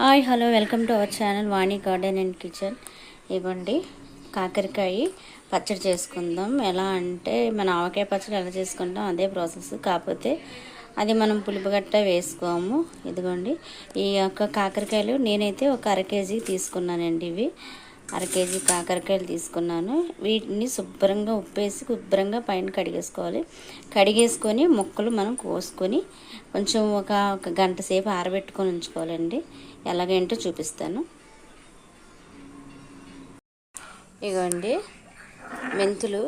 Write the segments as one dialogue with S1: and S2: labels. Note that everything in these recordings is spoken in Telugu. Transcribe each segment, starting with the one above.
S1: Hi hello welcome to our channel Vani garden and kitchen. ఇవ్వండి కాకరకాయ పచ్చడి చేసుకుందాం. ఎలా అంటే మన ఆవకాయ పచ్చడి ఎలా చేసుకుంటాం అదే ప్రాసెస్, కాకపోతే అది మనం పులుపుగట్ట వేసుకోము. ఇదిగోండి ఈ యొక్క కాకరకాయలు నేనైతే ఒక అర కేజీ తీసుకున్నానండి. ఇవి అర కేజీ కాకరకాయలు తీసుకున్నాను. వీటిని శుభ్రంగా ఉప్పేసి శుభ్రంగా పైన కడిగేసుకోవాలి. కడిగేసుకొని ముక్కలు మనం కోసుకొని కొంచెం ఒక గంట సేపు ఆరబెట్టుకొని ఉంచుకోవాలండి. ఎలాగేంటో చూపిస్తాను. ఇగోండి మెంతులు.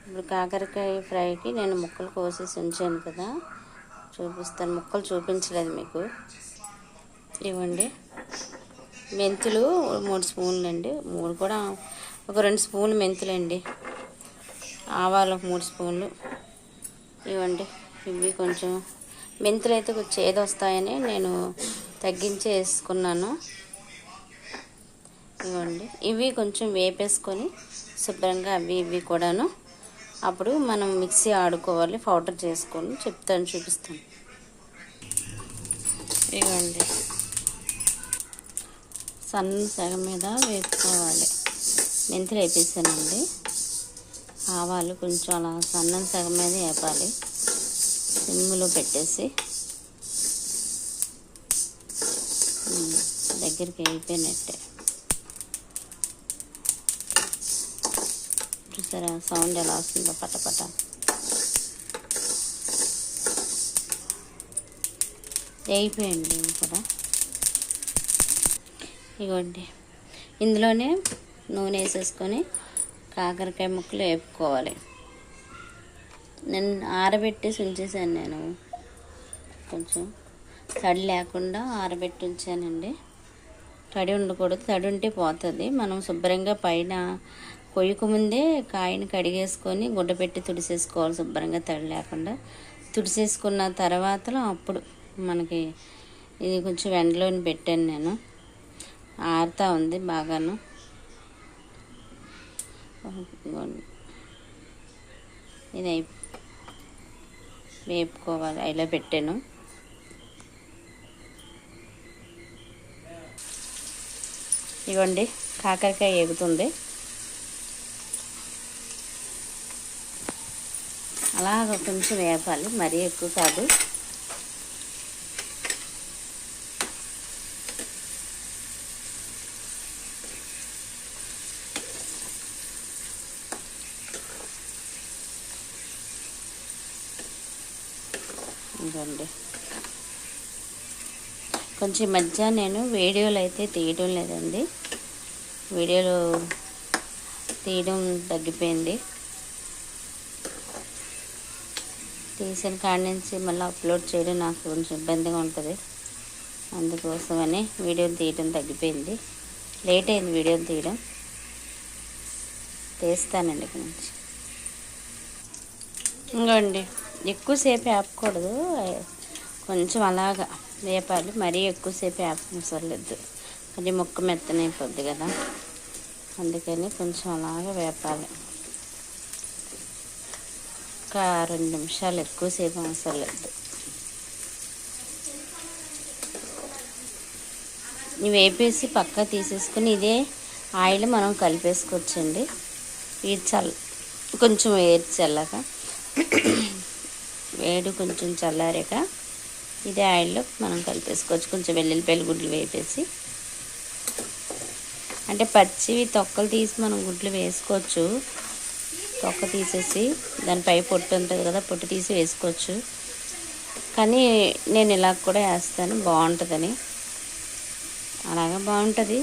S1: ఇప్పుడు కాకరకాయ ఫ్రైకి నేను ముక్కలు కోసేసి ఉంచాను కదా, చూపిస్తాను. ముక్కలు చూపించలేదు మీకు. ఇవ్వండి మెంతులు 3 స్పూన్లు అండి. 3 కూడా ఒక 2 స్పూన్లు మెంతులండి. ఆవాలు 3 స్పూన్లు. ఇవ్వండి ఇవి కొంచెం మెంతులు అయితే కొంచెం చేదు వస్తాయని నేను తగ్గించి వేసుకున్నాను. ఇవ్వండి ఇవి కొంచెం వేపేసుకొని శుభ్రంగా ఇవి కూడాను అప్పుడు మనం మిక్సీ ఆడుకోవాలి, పౌడర్ చేసుకొని చూపిస్తాను. ఇవ్వండి సన్న సెగ మీద వేసుకోవాలి. మెంతులు వేపేసానండి. ఆవాలు కొంచెం అలా సన్న సెగ మీద వేపాలి, సిమ్లో పెట్టేసి. దగ్గరికి అయిపోయినట్టే చూసారా, సౌండ్ ఎలా వస్తుందో పటపట. అయిపోయింది ఇవి కూడా. ఇగోండి ఇందులోనే నూనె వేసేసుకొని కాకరకాయ ముక్కలు వేపుకోవాలి. నేను ఆరబెట్టేసి ఉంచేసాను. నేను కొంచెం తడి లేకుండా ఆరబెట్టి ఉంచానండి. తడి ఉండకూడదు, తడి ఉంటే పోతుంది. మనం శుభ్రంగా పైన కొయ్యకు ముందే కాయని కడిగేసుకొని గుడ్డ పెట్టి తుడిసేసుకోవాలి శుభ్రంగా, తడి లేకుండా. తుడిసేసుకున్న తర్వాత అప్పుడు మనకి ఇది కొంచెం ఎండలోని పెట్టాను నేను. ఆరుతా ఉంది బాగాను. ఇది వేపుకోవాలి, ఇలా పెట్టాను. ఇవ్వండి కాకరకాయ ఎగుతుంది. అలాగ కొంచెం వేపాలి, మరీ ఎక్కువ కాదు. ఇవ్వండి కొంచెం మధ్య నేను వీడియోలు అయితే తీయడం లేదండి. వీడియోలు తీయడం తగ్గిపోయింది. తీసిన కాడి నుంచి మళ్ళీ అప్లోడ్ చేయడం నాకు కొంచెం ఇబ్బందిగా ఉంటుంది. అందుకోసమని వీడియోలు తీయడం తగ్గిపోయింది. లేట్ అయింది వీడియోలు తీయడం. తీస్తానండి ఇక్కడ నుంచి. ఇంకోండి ఎక్కువసేపు ఆపకూడదు, కొంచెం అలాగా వేపాలి. మరీ ఎక్కువసేపు ఆపలేదు, అది ముక్క మెత్తనైపోద్ది కదా, అందుకని కొంచెం అలాగా వేపాలి. ఒక 2 నిమిషాలు, ఎక్కువసేపు అవసరం లేదు. ఇవి వేపేసి పక్క తీసేసుకుని ఇదే ఆయిల్ మనం కలిపేసుకోవచ్చండి. ఇది కొంచెం వేడి చల్లాక, వేడి కొంచెం చల్లారాక ఇదే ఆయిల్లో మనం కలిపేసుకోవచ్చు. కొంచెం వెల్లుల్లిపాయలు గుడ్లు వేపేసి, అంటే పచ్చివి తొక్కలు తీసి మనం గుడ్లు వేసుకోవచ్చు. తొక్క తీసేసి దానిపై పొట్టు ఉంటుంది కదా, పొట్టు తీసి వేసుకోవచ్చు. కానీ నేను ఇలా కూడా వేస్తాను, బాగుంటుందని. అలాగే బాగుంటుంది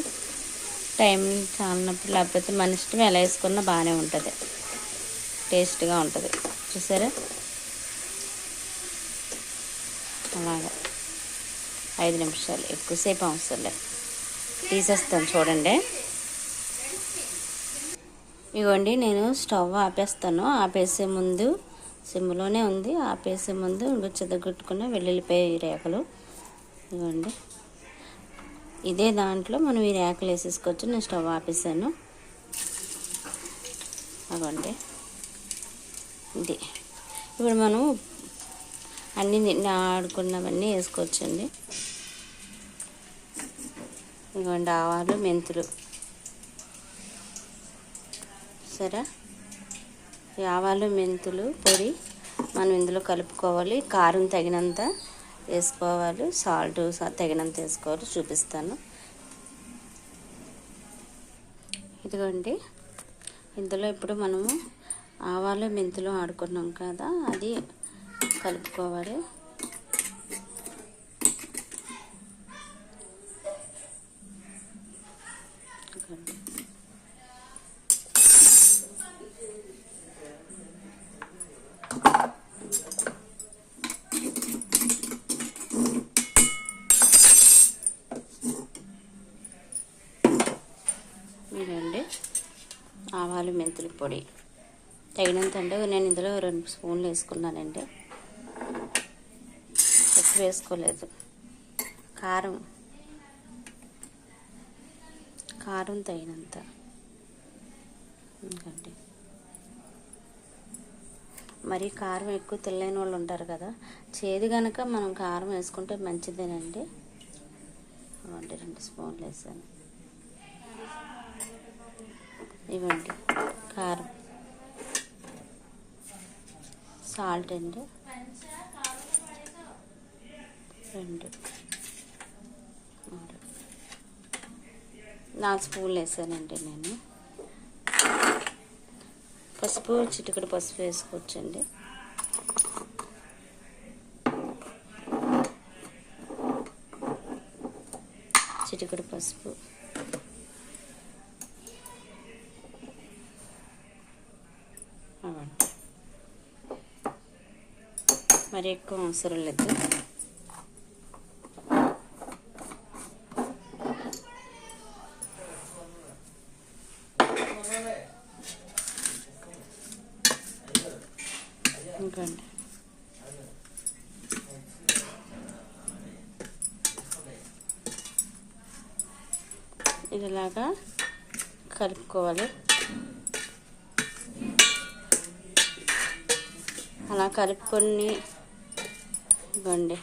S1: టైం చాలినప్పుడు. లేకపోతే మన ఇష్టం ఎలా వేసుకున్నా బాగానే ఉంటుంది, టేస్ట్గా ఉంటుంది. చూసారా, అలాగా 5 నిమిషాలు, ఎక్కువసేపు అవసరం లేదు. తీసేస్తాను చూడండి. ఇవ్వండి నేను స్టవ్ ఆపేస్తాను. ఆపేసే ముందు సిమ్లోనే ఉంది. ఆపేసే ముందు చెదగొట్టుకున్న వెల్లుల్లిపాయ రేకలు. ఇవ్వండి ఇదే దాంట్లో మనం ఈ రేకలు వేసేసుకోవచ్చు. నేను స్టవ్ ఆపేసాను. అవ్వండి ఇది. ఇప్పుడు మనం అన్నీ ఆడుకున్నవన్నీ వేసుకోవచ్చండి. ఇదిగోండి ఆవాలు మెంతులు. సరే, ఈ ఆవాలు మెంతులు పొడి మనం ఇందులో కలుపుకోవాలి. కారం తగినంత వేసుకోవాలి, సాల్ట్ తగినంత వేసుకోవాలి. చూపిస్తాను. ఇదిగోండి, ఇందులో ఇప్పుడు మనము ఆవాలు మెంతులు ఆడుకున్నాం కదా, అది కలుపుకోవాలి. ఇదండి ఆవాలు మెంతుల పొడి తగినంత అండి. నేను ఇందులో 2 స్పూన్లు వేసుకున్నానండి, ఎక్కువ వేసుకోలేదు. కారం తగినంత. ఇంకండి మరి కారం ఎక్కువ తినలేని వాళ్ళు ఉంటారు కదా, చేదు కనుక మనం కారం వేసుకుంటే మంచిదేనండి. 2 స్పూన్లు వేసాను. ఇవ్వండి కారం, సాల్ట్ అండి 2, 3, 4 స్పూన్లు వేసానండి నేను. పసుపు, చిటికెడు పసుపు వేసుకోవచ్చండి. చిటికెడు పసుపు, మరి ఎక్కువ అవసరం లేదు. ఇంకండి ఇదిలాగా కలుపుకోవాలి. అలా కలుపుకొని ఇవ్వండి.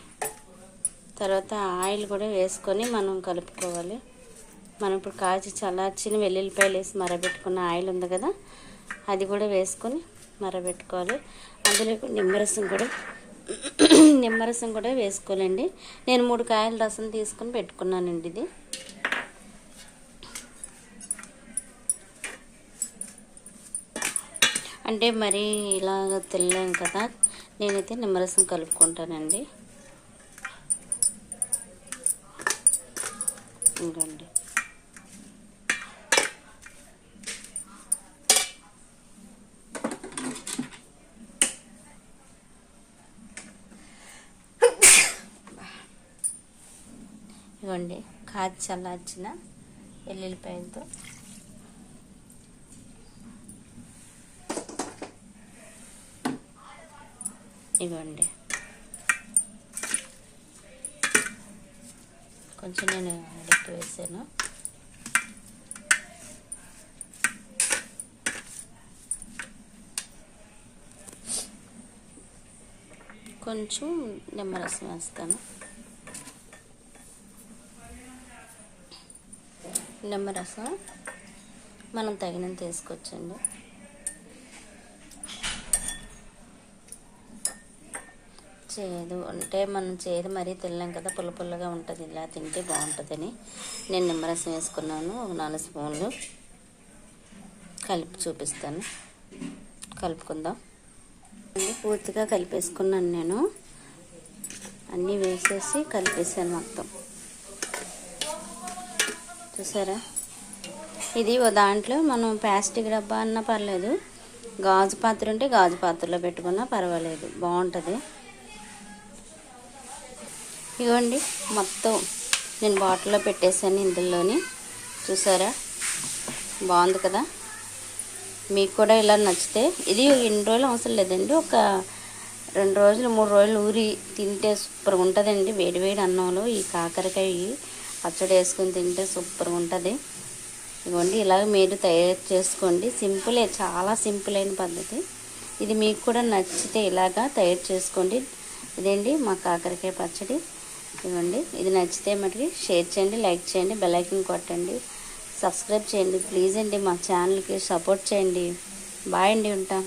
S1: తర్వాత ఆయిల్ కూడా వేసుకొని మనం కలుపుకోవాలి. మనం ఇప్పుడు కాచి చల్లార్చిన వెల్లుల్లిపాయలు వేసి మరబెట్టుకున్న ఆయిల్ ఉంది కదా, అది కూడా వేసుకొని మరబెట్టుకోవాలి. అందులో నిమ్మరసం కూడా వేసుకోవాలండి. నేను 3 కాయల రసం తీసుకొని పెట్టుకున్నానండి. ఇది అంటే మరి ఇలాగ తినలేం కదా, నేనైతే నిమ్మరసం కలుపుకుంటానండి. ఇంకండి ఇవ్వండి కాచి చల్లార్చిన వెల్లుల్లిపాయలతో ఇవ్వండి. కొంచెం నేను అడిక్ట్ వేసాను. కొంచెం నిమ్మరసం వేస్తాను. నిమ్మరసం మనం తగినంత వేసుకోవచ్చండి. చేదు అంటే మనం చేదు మరీ తినలేం కదా, పుల్ల పుల్లగా ఉంటుంది. ఇలా తింటే బాగుంటుందని నేను నిమ్మరసం వేసుకున్నాను. 4 స్పూన్లు కలిపి చూపిస్తాను. కలుపుకుందాం. పూర్తిగా కలిపేసుకున్నాను. నేను అన్నీ వేసేసి కలిపేసాను మొత్తం. చూసారా, ఇది దాంట్లో మనం ప్లాస్టిక్ డబ్బా అన్నా పర్లేదు, గాజు పాత్ర ఉంటే గాజు పాత్రలో పెట్టుకున్నా పర్వాలేదు, బాగుంటుంది. ఇవ్వండి మొత్తం నేను బాటిల్లో పెట్టేసాను ఇందులోని. చూసారా, బాగుంది కదా. మీకు కూడా ఇలా నచ్చితే, ఇది ఎన్ని రోజులు అవసరం లేదండి, ఒక 2 రోజులు 3 రోజులు ఊరి తింటే సూపర్గా ఉంటుందండి. వేడివేడి అన్నంలో ఈ కాకరకాయ పచ్చడి వేసుకొని తింటే సూపర్గా ఉంటుంది. ఇవ్వండి ఇలాగ మీరు తయారు చేసుకోండి. సింపులే, చాలా సింపుల్ అయిన పద్ధతి ఇది. మీకు కూడా నచ్చితే ఇలాగా తయారు చేసుకోండి. ఇదేంటి మా కాకరకాయ పచ్చడి. ఇవ్వండి. ఇది నచ్చితే మటుకి షేర్ చేయండి, లైక్ చేయండి, బెల్ ఐకాన్ కొట్టండి, సబ్స్క్రైబ్ చేయండి ప్లీజ్ అండి. మా ఛానల్కి సపోర్ట్ చేయండి. బాయ్ అండి, ఉంటాం.